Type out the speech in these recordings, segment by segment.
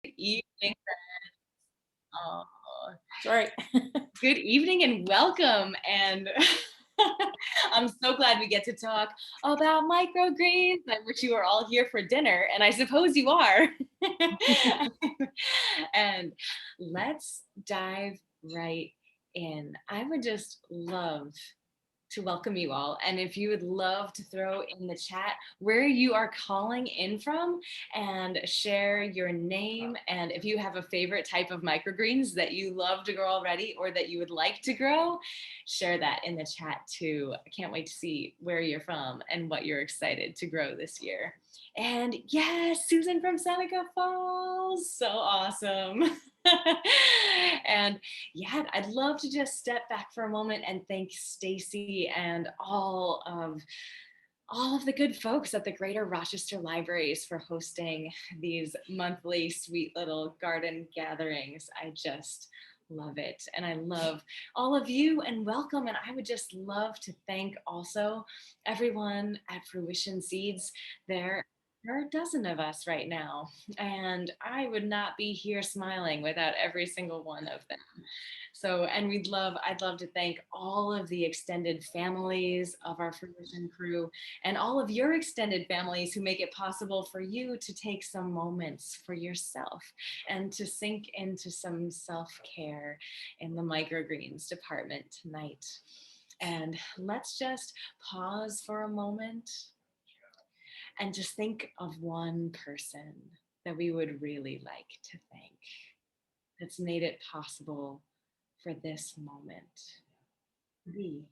Evening. Oh, Sorry. good evening and welcome. And I'm so glad we get to talk about microgreens. I wish you were all here for dinner, and I suppose you are. And let's dive right in. I would just love to welcome you all. And if you would love to throw in the chat where you are calling in from and share your name, and if you have a favorite type of microgreens that you love to grow already or that you would like to grow, share that in the chat too. I can't wait to see where you're from and what you're excited to grow this year. And yes, Susan from Seneca Falls, so awesome. And yeah, I'd love to just step back for a moment and thank Stacy and all of the good folks at the Greater Rochester Libraries for hosting these monthly sweet little garden gatherings. I just love it. And I love all of you and welcome. And I would just love to thank also everyone at Fruition Seeds. There are a dozen of us right now, and I would not be here smiling without every single one of them. So, and I'd love to thank all of the extended families of our Fruition crew and all of your extended families who make it possible for you to take some moments for yourself and to sink into some self-care in the microgreens department tonight. And let's just pause for a moment and just think of one person that we would really like to thank that's made it possible for this moment. We.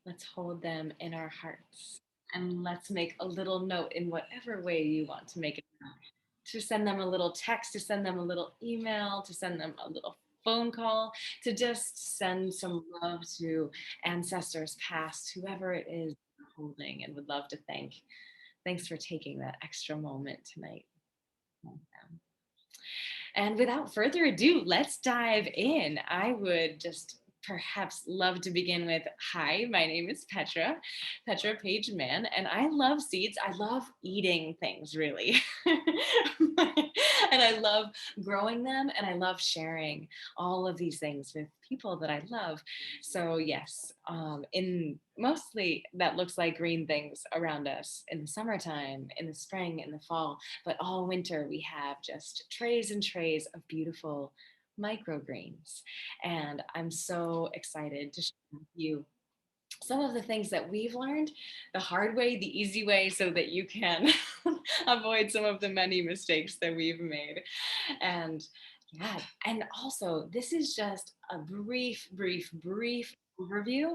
Let's hold them in our hearts and let's make a little note in whatever way you want to make it, to send them a little text, to send them a little email, to send them a little phone call, to just send some love to ancestors past, whoever it is you're holding and would love to thank. Thanks for taking that extra moment tonight. And without further ado, let's dive in. I would just perhaps love to begin with, hi, my name is Petra Page-Mann, and I love seeds. I love eating things, really. And I love growing them, and I love sharing all of these things with people that I love. So yes, in mostly that looks like green things around us in the summertime, in the spring, in the fall, but all winter we have just trays and trays of beautiful microgreens. And I'm so excited to share with you some of the things that we've learned the hard way, the easy way, so that you can avoid some of the many mistakes that we've made. And yeah, and also this is just a brief overview.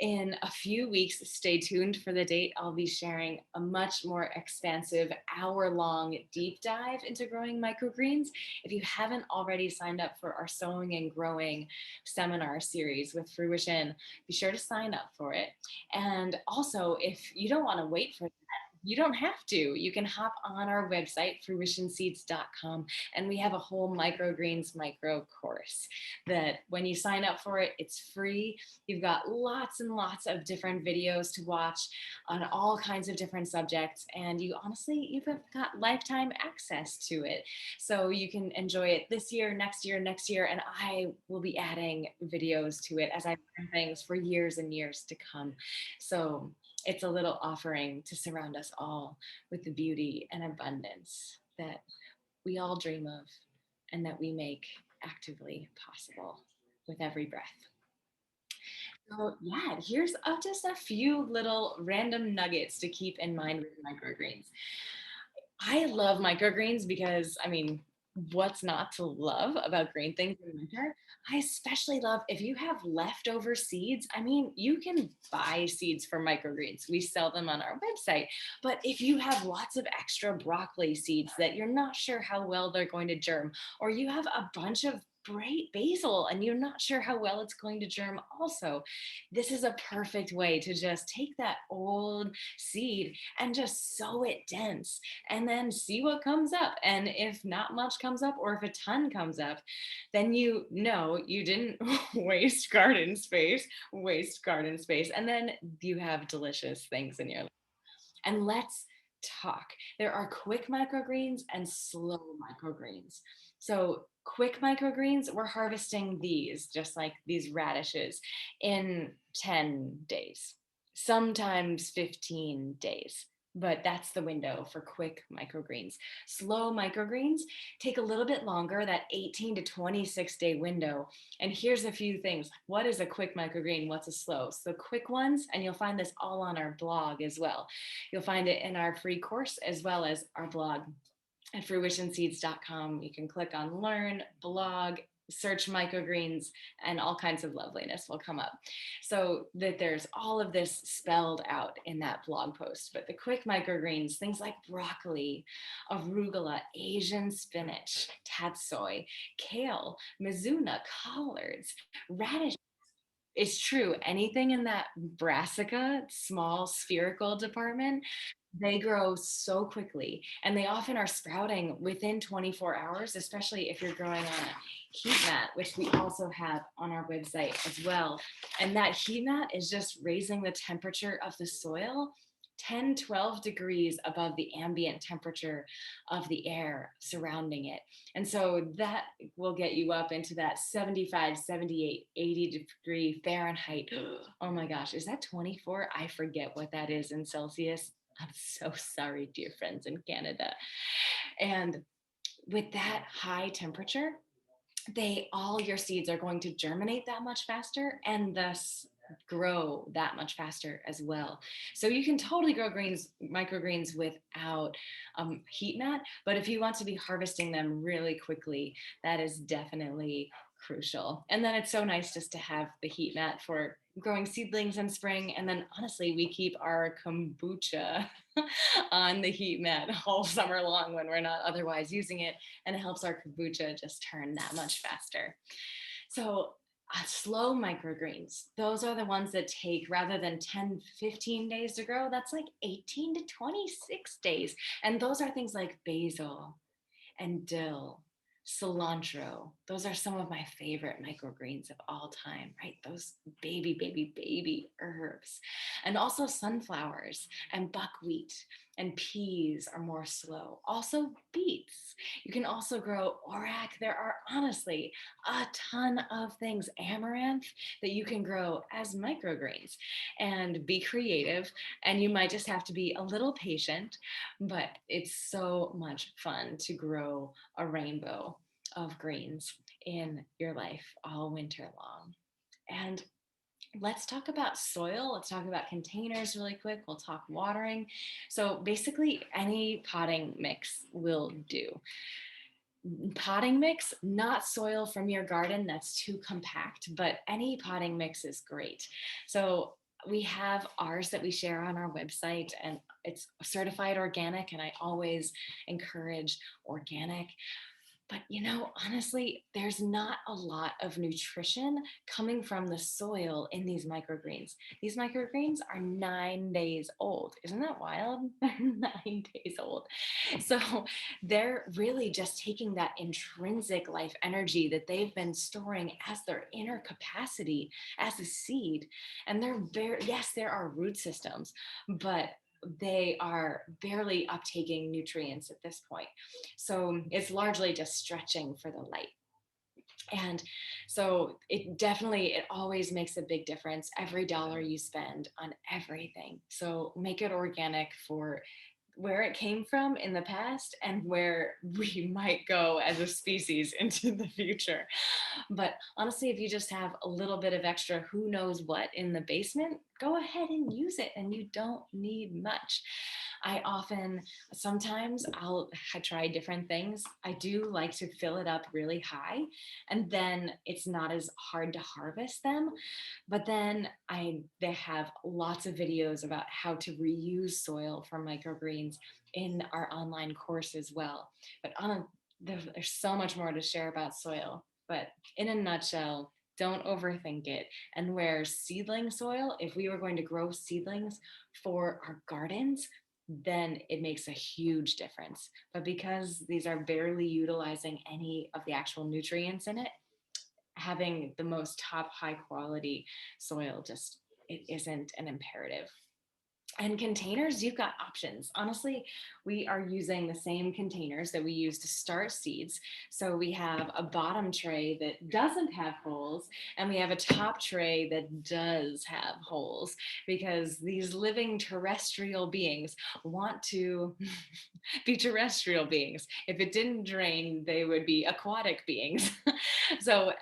In a few weeks, stay tuned for the date. I'll be sharing a much more expansive hour-long deep dive into growing microgreens. If you haven't already signed up for our Sowing and Growing seminar series with Fruition, be sure to sign up for it. And also, if you don't want to wait for you don't have to. You can hop on our website, fruitionseeds.com, and we have a whole microgreens micro course that when you sign up for it, it's free. You've got lots and lots of different videos to watch on all kinds of different subjects, and you've got lifetime access to it. So you can enjoy it this year, next year, and I will be adding videos to it as I learn things for years and years to come. So it's a little offering to surround us all with the beauty and abundance that we all dream of and that we make actively possible with every breath. So yeah, here's just a few little random nuggets to keep in mind with microgreens. I love microgreens because, I mean, what's not to love about green things in winter? I especially love if you have leftover seeds. I mean, you can buy seeds for microgreens. We sell them on our website. But if you have lots of extra broccoli seeds that you're not sure how well they're going to germ, or you have a bunch of bright basil and you're not sure how well it's going to germ also, this is a perfect way to just take that old seed and just sow it dense and then see what comes up. And if not much comes up, or if a ton comes up, then you know you didn't waste garden space. And then you have delicious things in your life. And let's talk. There are quick microgreens and slow microgreens. So quick microgreens, we're harvesting these, just like these radishes, in 10 days, sometimes 15 days. But that's the window for quick microgreens. Slow microgreens take a little bit longer, that 18 to 26-day window. And here's a few things. What is a quick microgreen? What's a slow? So quick ones, and you'll find this all on our blog as well. You'll find it in our free course as well as our blog at fruitionseeds.com. You can click on learn, blog, search microgreens, and all kinds of loveliness will come up. So that there's all of this spelled out in that blog post. But the quick microgreens, things like broccoli, arugula, Asian spinach, tatsoi, kale, mizuna, collards, radish. It's true. Anything in that brassica, small spherical department, they grow so quickly, and they often are sprouting within 24 hours, especially if you're growing on a heat mat, which we also have on our website as well. And that heat mat is just raising the temperature of the soil 10, 12 degrees above the ambient temperature of the air surrounding it. And so that will get you up into that 75, 78, 80 degree Fahrenheit. Oh my gosh, is that 24? I forget what that is in Celsius. I'm so sorry, dear friends in Canada. And with that high temperature, all your seeds are going to germinate that much faster and thus grow that much faster as well. So you can totally grow microgreens without heat mat, but if you want to be harvesting them really quickly, that is definitely crucial. And then it's so nice just to have the heat mat for growing seedlings in spring. And then honestly, we keep our kombucha on the heat mat all summer long when we're not otherwise using it, and it helps our kombucha just turn that much faster. So slow microgreens, those are the ones that take, rather than 10, 15 days to grow, that's like 18 to 26 days. And those are things like basil and dill, cilantro. Those are some of my favorite microgreens of all time, right? Those baby herbs. And also sunflowers and buckwheat and peas are more slow. Also beets. You can also grow orac. There are honestly a ton of things, amaranth, that you can grow as microgreens, and be creative. And you might just have to be a little patient, but it's so much fun to grow a rainbow of greens in your life all winter long. And let's talk about soil. Let's talk about containers really quick. We'll talk watering. So basically, any potting mix will do. Potting mix, not soil from your garden that's too compact, but any potting mix is great. So we have ours that we share on our website, and it's certified organic, and I always encourage organic. But honestly, there's not a lot of nutrition coming from the soil in these microgreens. These microgreens are 9 days old. Isn't that wild? They're 9 days old. So they're really just taking that intrinsic life energy that they've been storing as their inner capacity as a seed. And yes, there are root systems, but they are barely uptaking nutrients at this point. So it's largely just stretching for the light. And so it always makes a big difference every dollar you spend on everything. So make it organic for where it came from in the past and where we might go as a species into the future. But honestly, if you just have a little bit of extra who knows what in the basement, go ahead and use it, and you don't need much. Sometimes I try different things. I do like to fill it up really high, and then it's not as hard to harvest them. But then they have lots of videos about how to reuse soil for microgreens in our online course as well. But there's so much more to share about soil. But in a nutshell, don't overthink it. And where seedling soil, if we were going to grow seedlings for our gardens, then it makes a huge difference. But because these are barely utilizing any of the actual nutrients in it, having the most top high quality soil it isn't an imperative. And containers, you've got options. Honestly, we are using the same containers that we use to start seeds. So we have a bottom tray that doesn't have holes, and we have a top tray that does have holes, because these living terrestrial beings want to be terrestrial beings. If it didn't drain, they would be aquatic beings. So,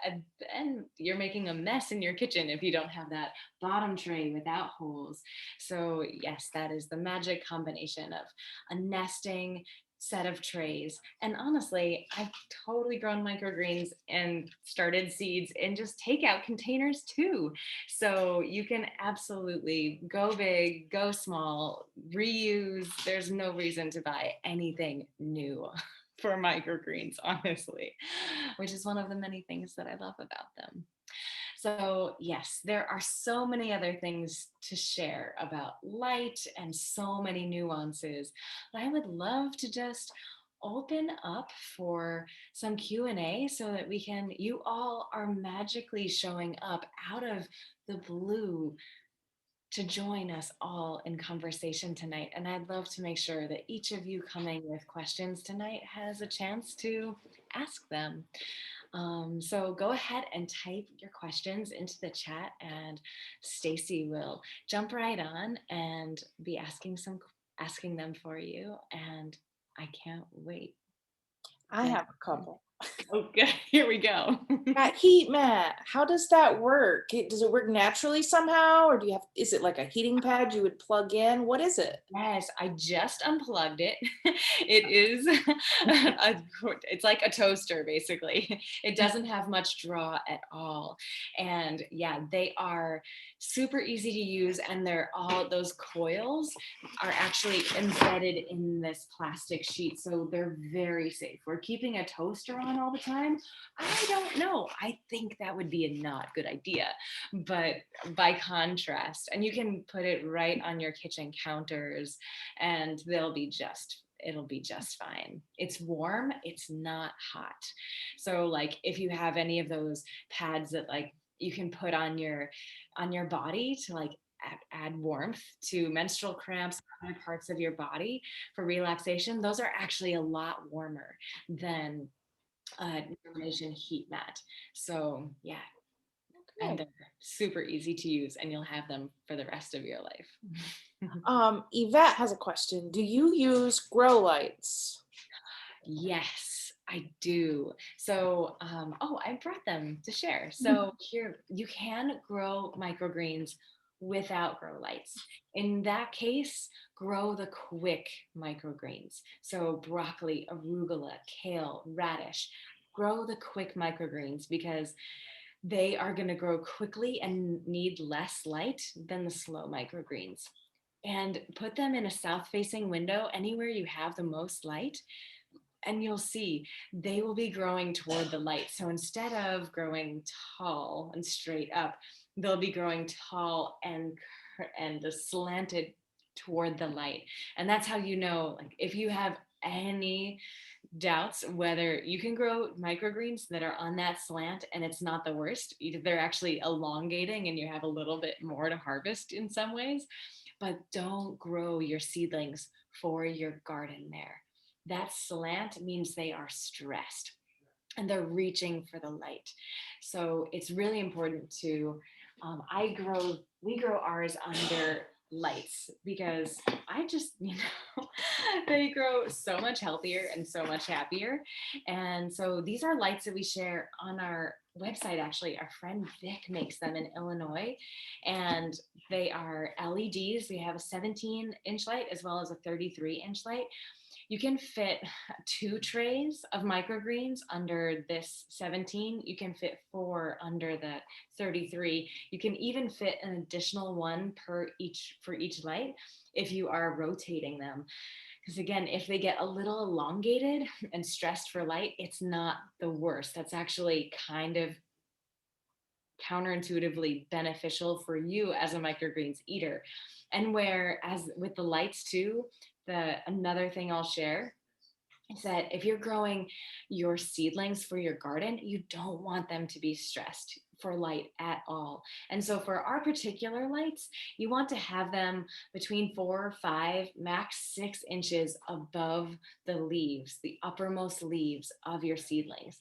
and you're making a mess in your kitchen if you don't have that bottom tray without holes. So yes, that is the magic combination of a nesting set of trays. And honestly, I've totally grown microgreens and started seeds in just takeout containers too. So you can absolutely go big, go small, reuse. There's no reason to buy anything new for microgreens, honestly, which is one of the many things that I love about them. So, yes, there are so many other things to share about light and so many nuances. But I would love to just open up for some Q&A so that we can, you all are magically showing up out of the blue to join us all in conversation tonight. And I'd love to make sure that each of you coming with questions tonight has a chance to ask them. So go ahead and type your questions into the chat, and Stacy will jump right on and be asking them for you. And I can't wait. I have a couple. Okay, here we go. That heat mat, how does that work? Does it work naturally somehow, or is it like a heating pad you would plug in? What is it? Yes, I just unplugged it. It is it's like a toaster basically. It doesn't have much draw at all. And yeah, they are super easy to use, and they're all, those coils are actually embedded in this plastic sheet, so they're very safe. We're keeping a toaster on all the time. I don't know. I think that would be a not good idea. But by contrast, and you can put it right on your kitchen counters, and it'll be just fine. It's warm, it's not hot. So like if you have any of those pads that like you can put on your body to like add warmth to menstrual cramps, other parts of your body for relaxation, those are actually a lot warmer than a Germination heat mat. So yeah, and Okay. they're super easy to use, and you'll have them for the rest of your life. Yvette has a question. Do you use grow lights? Yes, I do. So, oh, I brought them to share. So here you can grow microgreens without grow lights. In that case, grow the quick microgreens. So broccoli, arugula, kale, radish. Grow the quick microgreens because they are going to grow quickly and need less light than the slow microgreens. And put them in a south facing window anywhere you have the most light, and you'll see they will be growing toward the light. So instead of growing tall and straight up, they'll be growing tall and slanted toward the light. And that's how you know, like if you have any doubts whether you can grow microgreens that are on that slant and it's not the worst, they're actually elongating and you have a little bit more to harvest in some ways, but don't grow your seedlings for your garden there. That slant means they are stressed and they're reaching for the light. So it's really important to, we grow ours under lights because I just, they grow so much healthier and so much happier. And so these are lights that we share on our website. Actually, our friend Vic makes them in Illinois, and they are LEDs. We have a 17-inch light as well as a 33-inch light. You can fit 2 trays of microgreens under this 17. You can fit 4 under the 33. You can even fit an additional one for each light if you are rotating them. Because again, if they get a little elongated and stressed for light, it's not the worst. That's actually kind of counterintuitively beneficial for you as a microgreens eater. And whereas with the lights too, another thing I'll share is that if you're growing your seedlings for your garden, you don't want them to be stressed for light at all. And so for our particular lights, you want to have them between 4, 5, max 6 inches above the leaves, the uppermost leaves of your seedlings.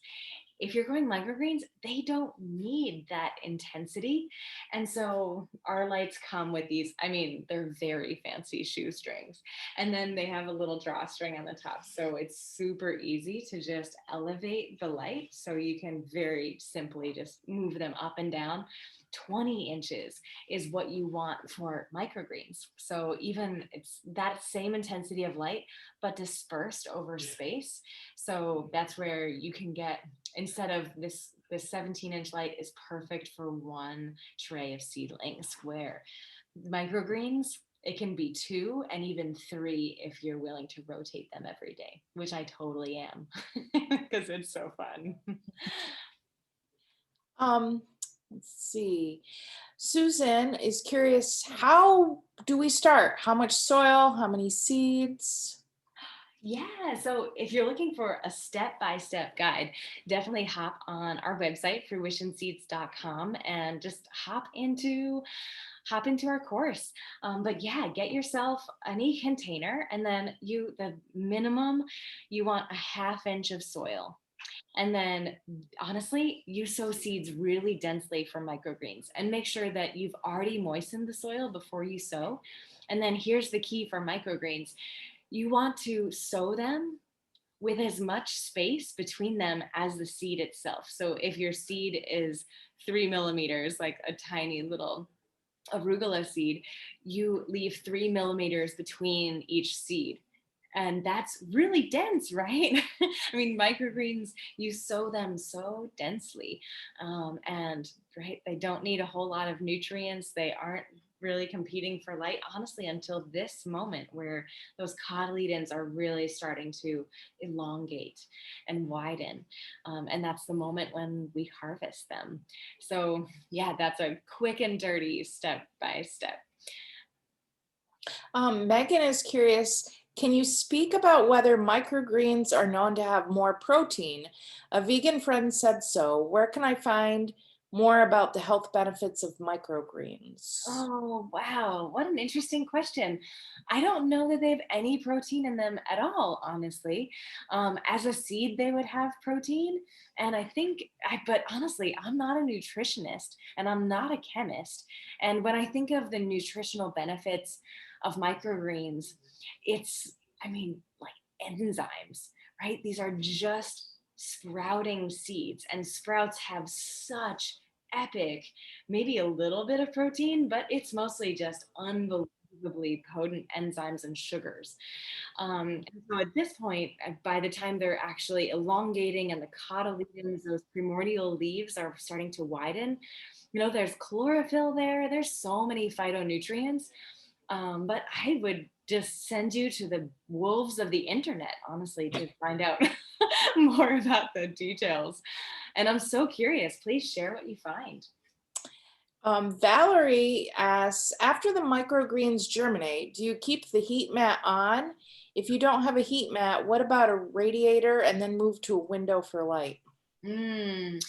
If you're growing microgreens, they don't need that intensity. And so our lights come with these, I mean, they're very fancy shoestrings. And then they have a little drawstring on the top. So it's super easy to just elevate the light. So you can very simply just move them up and down. 20 inches is what you want for microgreens. So even it's that same intensity of light, but dispersed over space. So that's where you can get, instead of this 17-inch light is perfect for one tray of seedlings, where microgreens, it can be 2 and even 3 if you're willing to rotate them every day, which I totally am because it's so fun. Um, let's see. Susan is curious, how do we start? How much soil? How many seeds? Yeah, so if you're looking for a step-by-step guide, definitely hop on our website, fruitionseeds.com, and just hop into our course. But yeah, get yourself any container, and then the minimum, you want a 1/2 inch of soil. And then honestly, you sow seeds really densely for microgreens, and make sure that you've already moistened the soil before you sow. And then here's the key for microgreens: you want to sow them with as much space between them as the seed itself. So if your seed is 3 millimeters, like a tiny little arugula seed, you leave 3 millimeters between each seed. And that's really dense, right? I mean, microgreens, you sow them so densely. And right, they don't need a whole lot of nutrients. They aren't really competing for light, honestly, until this moment where those cotyledons are really starting to elongate and widen. And that's the moment when we harvest them. So yeah, that's a quick and dirty step by step. Megan is curious, can you speak about whether microgreens are known to have more protein? A vegan friend said so. Where can I find more about the health benefits of microgreens? Oh, wow. What an interesting question. I don't know that they have any protein in them at all, honestly. As a seed, they would have protein. And but honestly, I'm not a nutritionist and I'm not a chemist. And when I think of the nutritional benefits of microgreens, I mean, like enzymes, right? These are just sprouting seeds, and sprouts have such epic, maybe a little bit of protein, but it's mostly just unbelievably potent enzymes and sugars. And so at this point, by the time they're actually elongating and the cotyledons, those primordial leaves are starting to widen, there's chlorophyll there. There's so many phytonutrients. But I would just send you to the wolves of the internet, honestly, to find out more about the details. And I'm so curious. Please share what you find. Valerie asks, after the microgreens germinate, do you keep the heat mat on? If you don't have a heat mat, what about a radiator and then move to a window for light? Mm,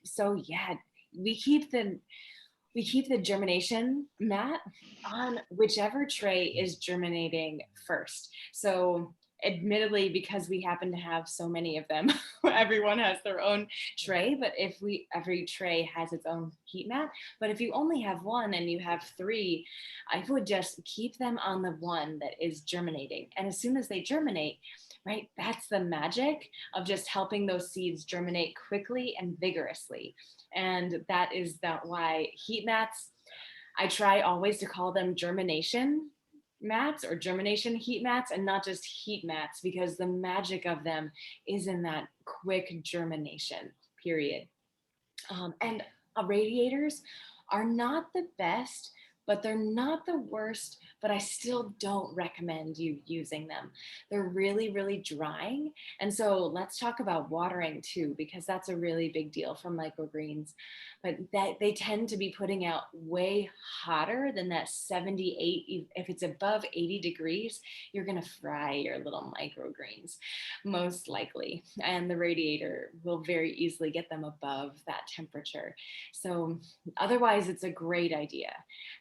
so yeah, we keep the germination mat on whichever tray is germinating first. So admittedly, because we happen to have so many of them, everyone has their own tray, but every tray has its own heat mat. But if you only have one and you have 3, I would just keep them on the one that is germinating. And as soon as they germinate, right, that's the magic of just helping those seeds germinate quickly and vigorously. And that is why heat mats, I try always to call them germination mats or germination heat mats, and not just heat mats, because the magic of them is in that quick germination period. And radiators are not the best but they're not the worst, but I still don't recommend you using them. They're really, really drying. And so let's talk about watering too, because that's a really big deal for microgreens. But that they tend to be putting out way hotter than that 78. If it's above 80 degrees, you're gonna fry your little microgreens, most likely. And the radiator will very easily get them above that temperature. So otherwise, it's a great idea.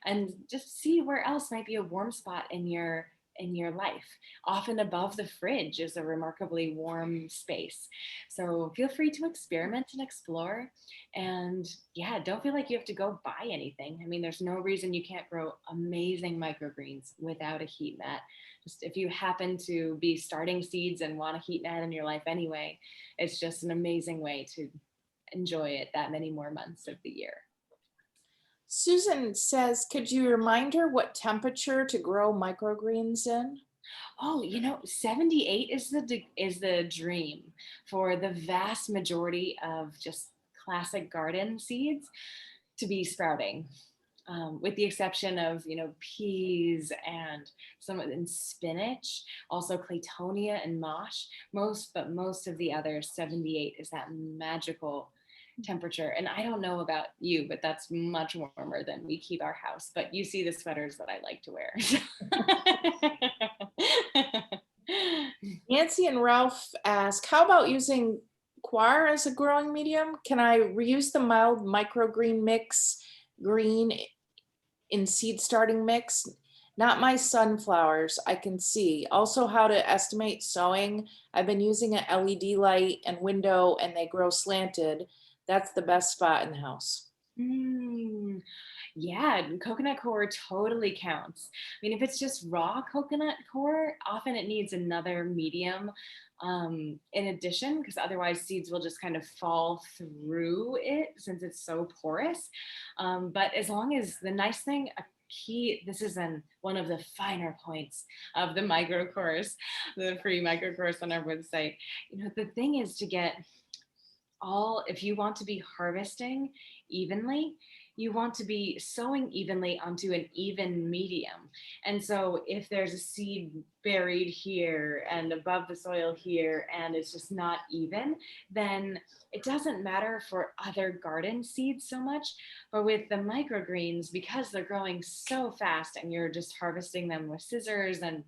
And just see where else might be a warm spot in your life. Often above the fridge is a remarkably warm space. So feel free to experiment and explore. And yeah, don't feel like you have to go buy anything. I mean, there's no reason you can't grow amazing microgreens without a heat mat. Just if you happen to be starting seeds and want a heat mat in your life anyway, it's just an amazing way to enjoy it that many more months of the year. Susan says, could you remind her what temperature to grow microgreens in? Oh, 78 is the dream for the vast majority of just classic garden seeds to be sprouting. With the exception of peas and and spinach, also claytonia and mosh. Most of the others, 78 is that magical temperature. And I don't know about you, but that's much warmer than we keep our house. But you see the sweaters that I like to wear. Nancy and Ralph ask, how about using coir as a growing medium? Can I reuse the mild microgreen mix green in seed starting mix? Not my sunflowers, I can see. Also how to estimate sowing. I've been using an LED light and window and they grow slanted. That's the best spot in the house. Yeah, coconut core totally counts. I mean, if it's just raw coconut core, often it needs another medium in addition, because otherwise seeds will just kind of fall through it since it's so porous. But as long as the nice thing, a key, this is one of the finer points of the micro course, the free micro course on our website. The thing is to get if you want to be harvesting evenly, you want to be sowing evenly onto an even medium. And so if there's a seed buried here and above the soil here and it's just not even, then it doesn't matter for other garden seeds so much. But with the microgreens, because they're growing so fast and you're just harvesting them with scissors, and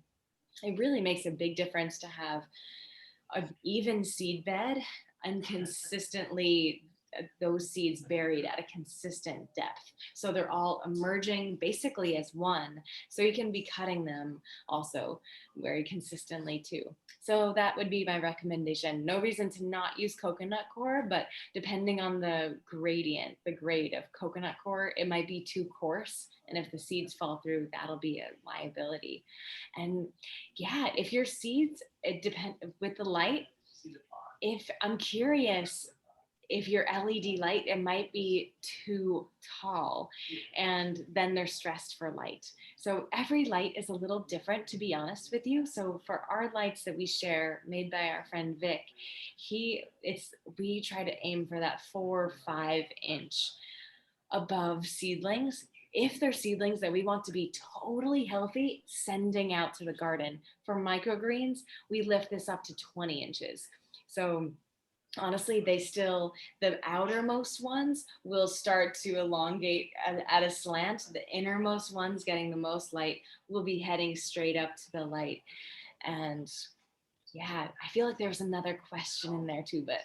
it really makes a big difference to have an even seed bed and consistently those seeds buried at a consistent depth. So they're all emerging basically as one. So you can be cutting them also very consistently too. So that would be my recommendation. No reason to not use coconut core, but depending on the grade of coconut core, it might be too coarse. And if the seeds fall through, that'll be a liability. And yeah, if your seeds, it depends with the light. If I'm curious, if your LED light, it might be too tall and then they're stressed for light. So every light is a little different, to be honest with you. So for our lights that we share made by our friend Vic, we try to aim for that 4 or 5 inch above seedlings. If they're seedlings that we want to be totally healthy, sending out to the garden. For microgreens, we lift this up to 20 inches. So honestly, the outermost ones will start to elongate at a slant. The innermost ones getting the most light will be heading straight up to the light. And yeah, I feel like there's another question in there too, but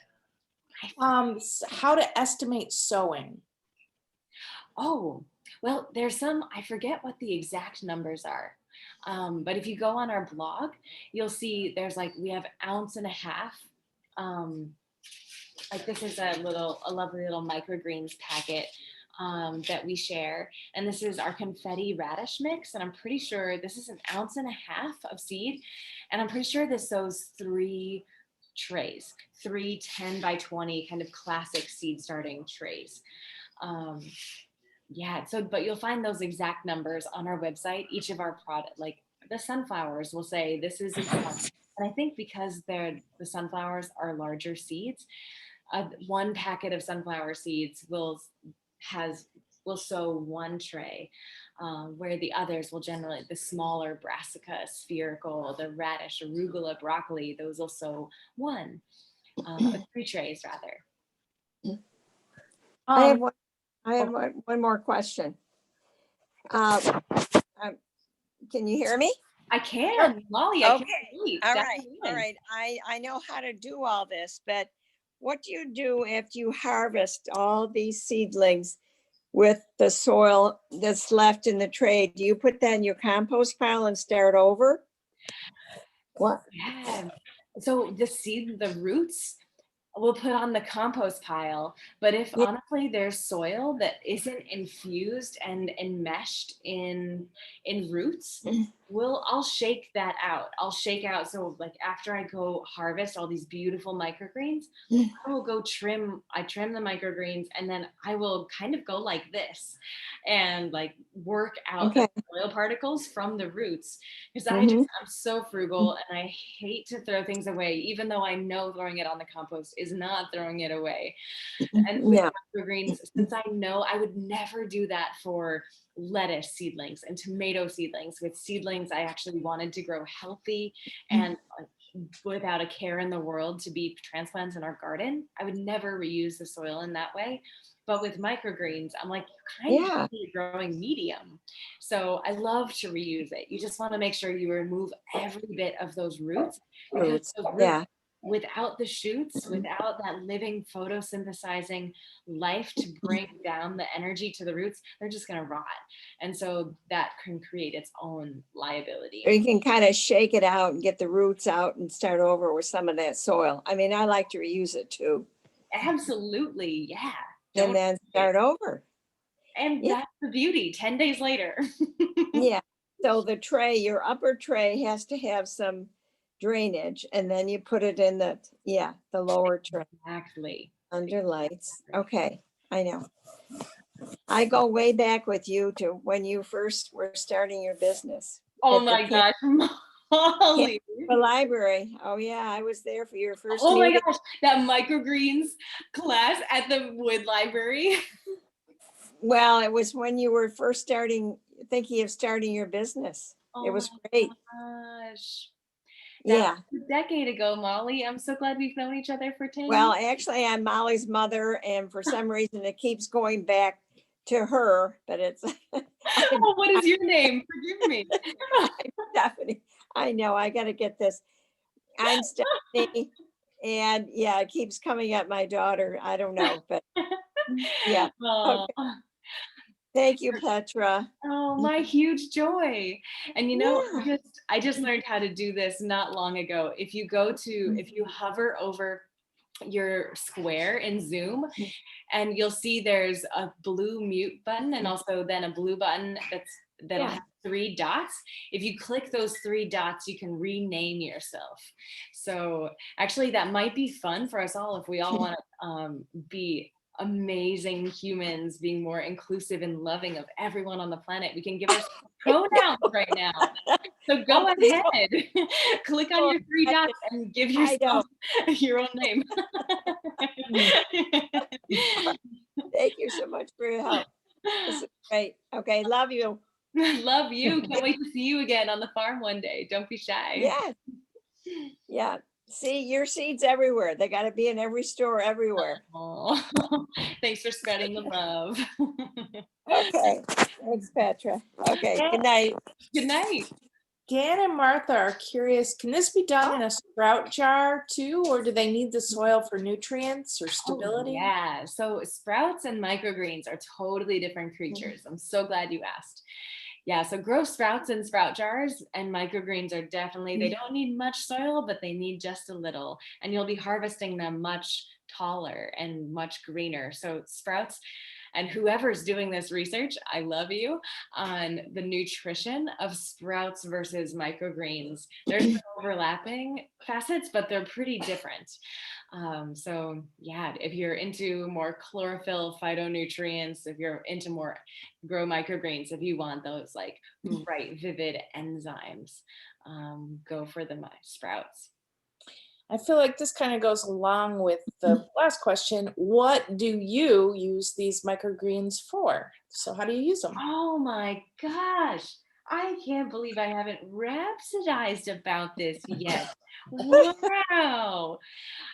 how to estimate sowing? Oh, well, there's I forget what the exact numbers are. But if you go on our blog, you'll see we have 1.5 ounces. Like this is a lovely little microgreens packet that we share. And this is our confetti radish mix. And I'm pretty sure this is 1.5 ounces of seed. And I'm pretty sure this sows 3 trays, 3 10 by 20 kind of classic seed starting trays. Yeah, but you'll find those exact numbers on our website. Each of our product, like the sunflowers will say this is exact. And I think because the sunflowers are larger seeds, 1 packet of sunflower seeds will will sow one tray, where the others will generally, the smaller brassica, spherical, the radish, arugula, broccoli, those will sow one, or 3 trays rather. I have Um, one, I have one more question. Um, Can you hear me? I can, Molly, I Okay, can't wait. all Dive right, all in. right. I know how to do all this, but what do you do after you harvest all these seedlings with the soil that's left in the tray? Do you put that in your compost pile and start over? What? Yeah. So the roots, we'll put on the compost pile. But if Yeah. honestly there's soil that isn't infused and enmeshed in roots, I'll shake that out. I'll shake out. So like after I go harvest all these beautiful microgreens, I will go I trim the microgreens, and then I will kind of go like this and like work out the Okay. soil particles from the roots, because Mhm. I'm so frugal and I hate to throw things away, even though I know throwing it on the compost is not throwing it away. And with No. microgreens, since I know I would never do that for lettuce seedlings and tomato seedlings. With seedlings, I actually wanted to grow healthy and without a care in the world to be transplants in our garden. I would never reuse the soil in that way. But with microgreens, I'm like, you kind Yeah. of need a growing medium. So I love to reuse it. You just want to make sure you remove every bit of those roots, because Roots. those roots, Yeah. without the shoots, without that living photosynthesizing life to bring down the energy to the roots, they're just going to rot. And so that can create its own liability. Or you can kind of shake it out and get the roots out and start over with some of that soil. I mean, I like to reuse it too. Absolutely. Yeah. And Don't then start over. And Yeah. that's the beauty. 10 days later. Yeah. So the tray, your upper tray has to have some drainage, and then you put it in the lower tray Exactly. under lights. Okay. I know. I go way back with you to when you first were starting your business Oh at the my gosh, Molly. the library. Oh yeah, I was there for your first Oh my meeting. gosh, that microgreens class at the Wood Library. Well, it was when you were first thinking of starting your business. It Oh was my great. gosh. That Yeah. was a decade ago, Molly. I'm so glad we've known each other for 10 Well, years. actually, I'm Molly's mother, and for some reason, it keeps going back to her. But it's Oh, what is your name? Forgive me. I'm Stephanie. I know. I got to get this. I'm Stephanie, and yeah, it keeps coming up. My daughter. I don't know, but yeah. Oh. Okay. Thank you, Petra. Oh, my huge joy. And Yeah. I just learned how to do this not long ago. If you hover over your square in Zoom, and you'll see there's a blue mute button and also then a blue button that'll Yeah. have 3 dots. If you click those 3 dots, you can rename yourself. So actually that might be fun for us all if we all want to be amazing humans, being more inclusive and loving of everyone on the planet. We can give ourselves pronouns right now. So go Well, ahead, click on people your 3 dots imagine- and give I yourself know. your own name. Thank you so much for your help. This is great. Okay, love you. Love you. Can't wait to see you again on the farm one day. Don't be shy. Yeah, yeah. See your seeds everywhere. They got to be in every store everywhere. Aw. Thanks for spreading the love. Okay. Thanks, Petra. Okay. Good night. Good night. Dan and Martha are curious, can this be done in a sprout jar too, or do they need the soil for nutrients or stability? Yeah. So sprouts and microgreens are totally different creatures. I'm so glad you asked. Yeah, so grow sprouts in sprout jars, and microgreens are definitely, they don't need much soil, but they need just a little, and you'll be harvesting them much taller and much greener. So sprouts, and whoever's doing this research, I love you, on the nutrition of sprouts versus microgreens. There's some overlapping facets, but they're pretty different. So yeah, if you're into more chlorophyll phytonutrients, if you're into more grow microgreens, if you want those like bright, vivid enzymes, go for the sprouts. I feel like this kind of goes along with the last question. What do you use these microgreens for? So how do you use them? Oh my gosh. I can't believe I haven't rhapsodized about this yet. Wow.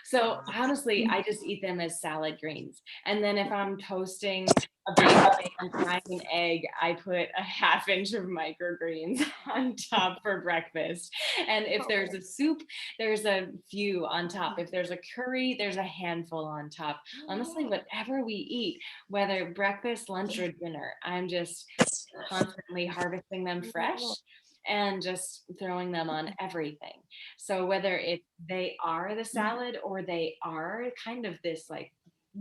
So honestly, I just eat them as salad greens. And then if I'm toasting a bagel and frying an egg, I put a half inch of microgreens on top for breakfast. And if there's a soup, there's a few on top. If there's a curry, there's a handful on top. Honestly, whatever we eat, whether breakfast, lunch, or dinner, I'm just constantly harvesting them fresh and just throwing them on everything. So whether they are the salad or they are kind of this like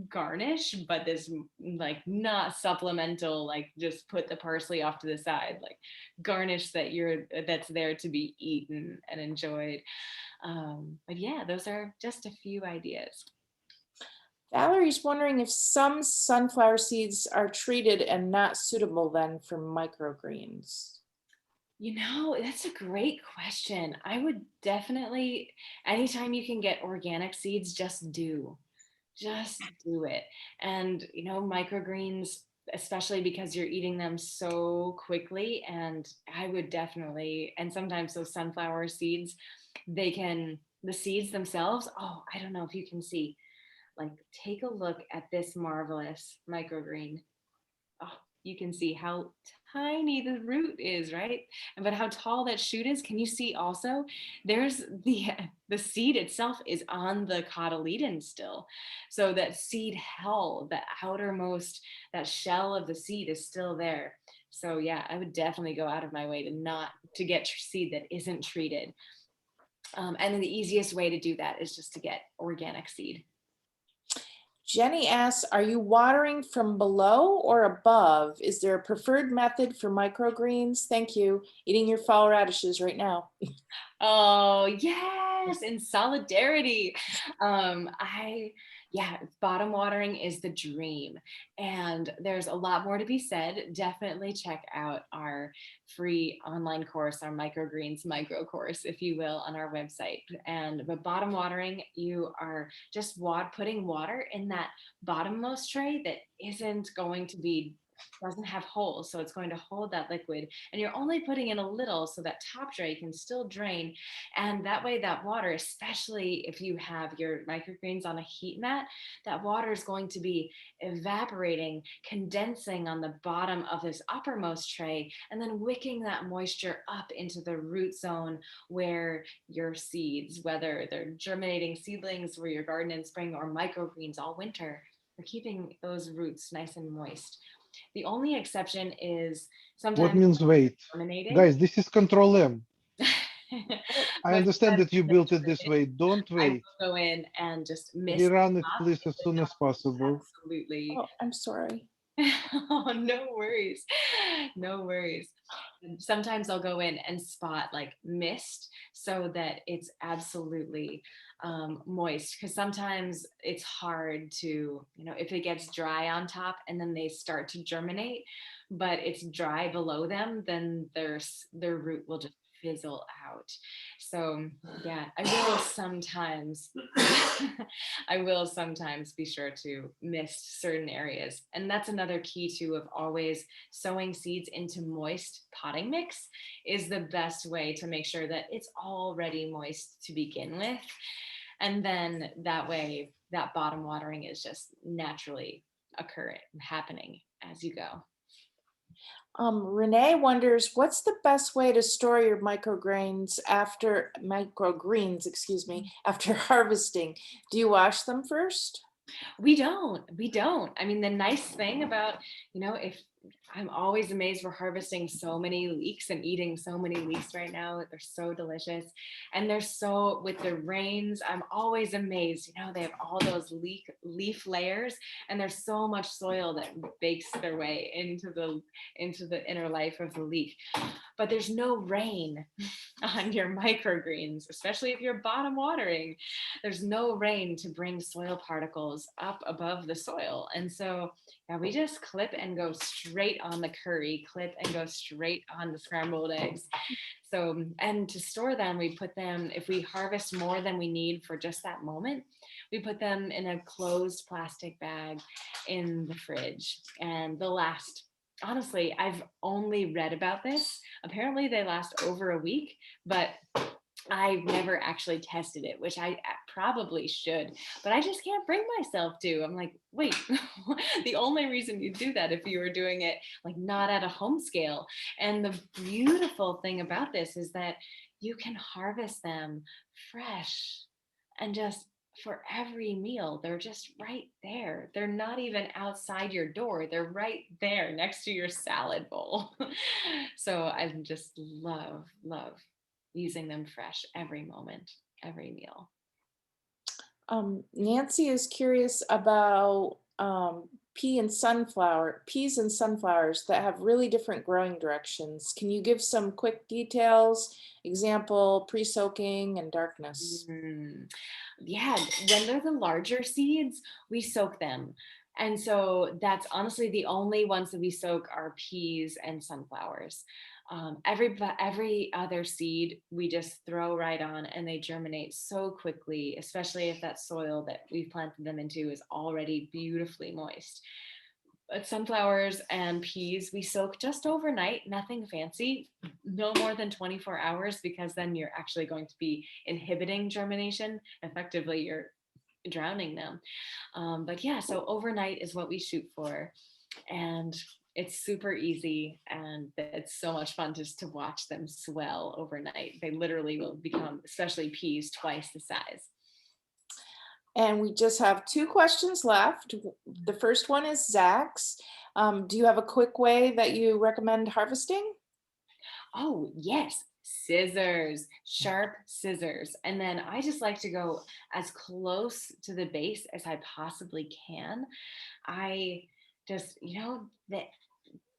garnish, but this like not supplemental, like just put the parsley off to the side, like garnish that's there to be eaten and enjoyed. But yeah, those are just a few ideas. Valerie's wondering if some sunflower seeds are treated and not suitable then for microgreens. That's a great question. I would definitely, anytime you can get organic seeds, just do it. And microgreens, especially because you're eating them so quickly, and I would definitely, and sometimes those sunflower seeds, the seeds themselves, oh, I don't know if you can see, like, take a look at this marvelous microgreen. Oh, you can see how tiny the root is, right? But how tall that shoot is. Can you see also? There's the seed itself is on the cotyledon still. So that seed hull, the outermost, that shell of the seed is still there. So yeah, I would definitely go out of my way to get seed that isn't treated. And then the easiest way to do that is just to get organic seed. Jenny asks, are you watering from below or above? Is there a preferred method for microgreens? Thank you. Eating your fall radishes right now. Oh, yes, in solidarity. Yeah, bottom watering is the dream. And there's a lot more to be said. Definitely check out our free online course, our microgreens micro course, if you will, on our website. But bottom watering, you are just putting water in that bottommost tray that doesn't have holes, so it's going to hold that liquid, and you're only putting in a little so that top tray can still drain. And that way, that water, especially if you have your microgreens on a heat mat, that water is going to be evaporating, condensing on the bottom of this uppermost tray, and then wicking that moisture up into the root zone where your seeds, whether they're germinating seedlings for your garden in spring or microgreens all winter, are keeping those roots nice and moist. The only exception is What sometimes means wait? germinating. Guys, this is Control M. I But understand that you built it this germinating, way. Don't I wait. will go in and just mist Rerun them it, up please, if as they soon as don't possible. absolutely. Oh, I'm sorry. Oh, no worries. No worries. Sometimes I'll go in and spot like mist so that it's absolutely moist, because sometimes it's hard to, if it gets dry on top and then they start to germinate, but it's dry below them, then their root will just fizzle out. So yeah, I will sometimes be sure to mist certain areas. And that's another key too of always sowing seeds into moist potting mix is the best way to make sure that it's already moist to begin with. And then that way that bottom watering is just naturally happening as you go. Renee wonders, what's the best way to store your microgreens, after harvesting? Do you wash them first? We don't. I mean, the nice thing about, if I'm always amazed we're harvesting so many leeks and eating so many leeks right now. They're so delicious. And with the rains, I'm always amazed. They have all those leaf layers, and there's so much soil that bakes their way into the inner life of the leaf. But there's no rain on your microgreens, especially if you're bottom watering. There's no rain to bring soil particles up above the soil. And so we just clip and go straight straight on the curry, clip and go straight on the scrambled eggs. So, and to store them, we put them, if we harvest more than we need for just that moment, we put them in a closed plastic bag in the fridge, and they'll last. Honestly, I've only read about this. Apparently they last over a week, but I've never actually tested it, which I probably should, but I just can't bring myself to. I'm like, wait, the only reason you do that if you were doing it like not at a home scale. And the beautiful thing about this is that you can harvest them fresh and just for every meal. They're just right there. They're not even outside your door. They're right there next to your salad bowl. So I just love, love using them fresh every moment, every meal. Nancy is curious about peas and sunflowers that have really different growing directions. Can you give some quick details? Example, pre-soaking and darkness. Yeah, when they're the larger seeds, we soak them. And so that's honestly the only ones that we soak are peas and sunflowers. Every other seed we just throw right on and they germinate so quickly, especially if that soil that we've planted them into is already beautifully moist. But sunflowers and peas we soak just overnight, nothing fancy, no more than 24 hours, because then you're actually going to be inhibiting germination. Effectively, you're drowning them. But yeah, so overnight is what we shoot for. And it's super easy, and it's so much fun just to watch them swell overnight. They literally will become, especially peas, twice the size. And we just have 2 questions left. The first one is Zach's. Do you have a quick way that you recommend harvesting? Oh, yes, scissors, sharp scissors. And then I just like to go as close to the base as I possibly can. I just, that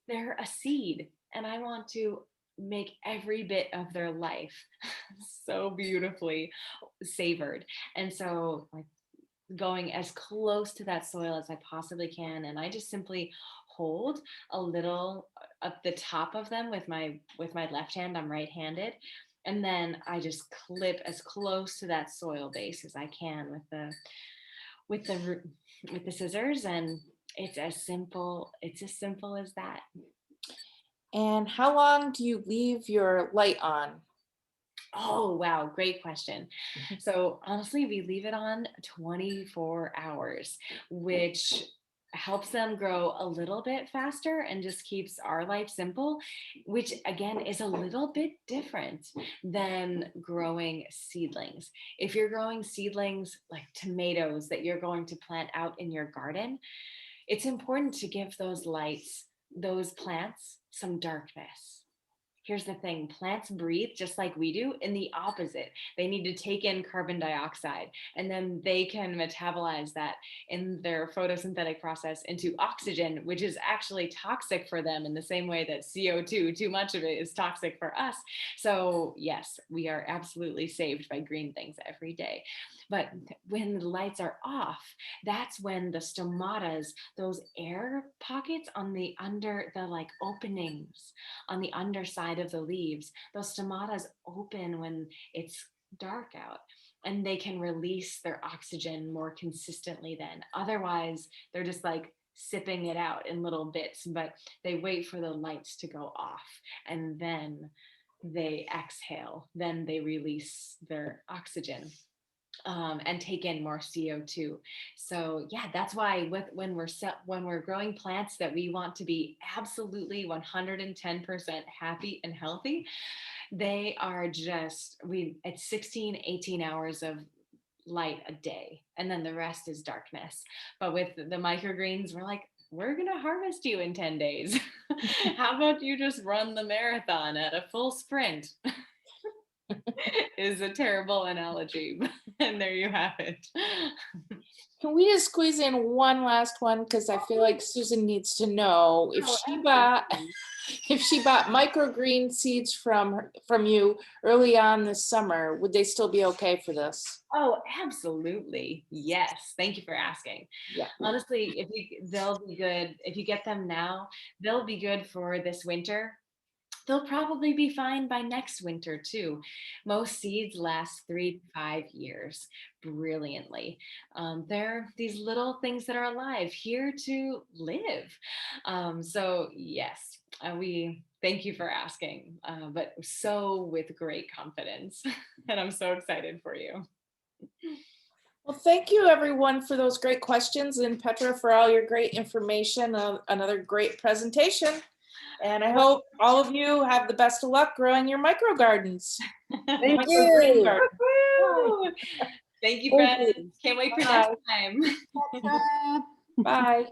they're a seed, and I want to make every bit of their life so beautifully savored. And so, like, going as close to that soil as I possibly can, and I just simply hold a little at the top of them with my left hand. I'm right-handed, and then I just clip as close to that soil base as I can with the with the scissors, and it's as simple as that. And how long do you leave your light on? Oh, wow. Great question. So honestly, we leave it on 24 hours, which helps them grow a little bit faster and just keeps our life simple, which again is a little bit different than growing seedlings. If you're growing seedlings like tomatoes that you're going to plant out in your garden, it's important to give those plants some darkness. Here's the thing, plants breathe just like we do in the opposite. They need to take in carbon dioxide, and then they can metabolize that in their photosynthetic process into oxygen, which is actually toxic for them in the same way that CO2, too much of it, is toxic for us. So yes, we are absolutely saved by green things every day. But when the lights are off, that's when the stomatas, those air pockets on the like openings on the underside of the leaves, those stomatas open when it's dark out, and they can release their oxygen more consistently then. Otherwise, they're just like sipping it out in little bits, but they wait for the lights to go off, and then they exhale, then they release their oxygen. And take in more CO2. So yeah, that's why when we're growing plants that we want to be absolutely 110% happy and healthy, they are just it's 16, 18 hours of light a day, and then the rest is darkness. But with the microgreens, we're gonna harvest you in 10 days. How about you just run the marathon at a full sprint? Is a terrible analogy, and there you have it. Can we just squeeze in one last one? Because I feel like Susan needs to know if Oh, she bought, absolutely. if she bought microgreen seeds from you early on this summer, would they still be okay for this? Oh, absolutely. Yes. Thank you for asking. Yeah. Honestly, they'll be good. If you get them now, they'll be good for this winter. They'll probably be fine by next winter too. Most seeds last 3 to 5 years brilliantly. They're these little things that are alive, here to live. So yes, we thank you for asking, but so with great confidence, and I'm so excited for you. Well, thank you everyone for those great questions, and Petra for all your great information, another great presentation. And I hope all of you have the best of luck growing your micro gardens. Thank Microgreen you. garden. Woo! Thank you, Thank friends. you. Can't wait for Bye. next time. Bye.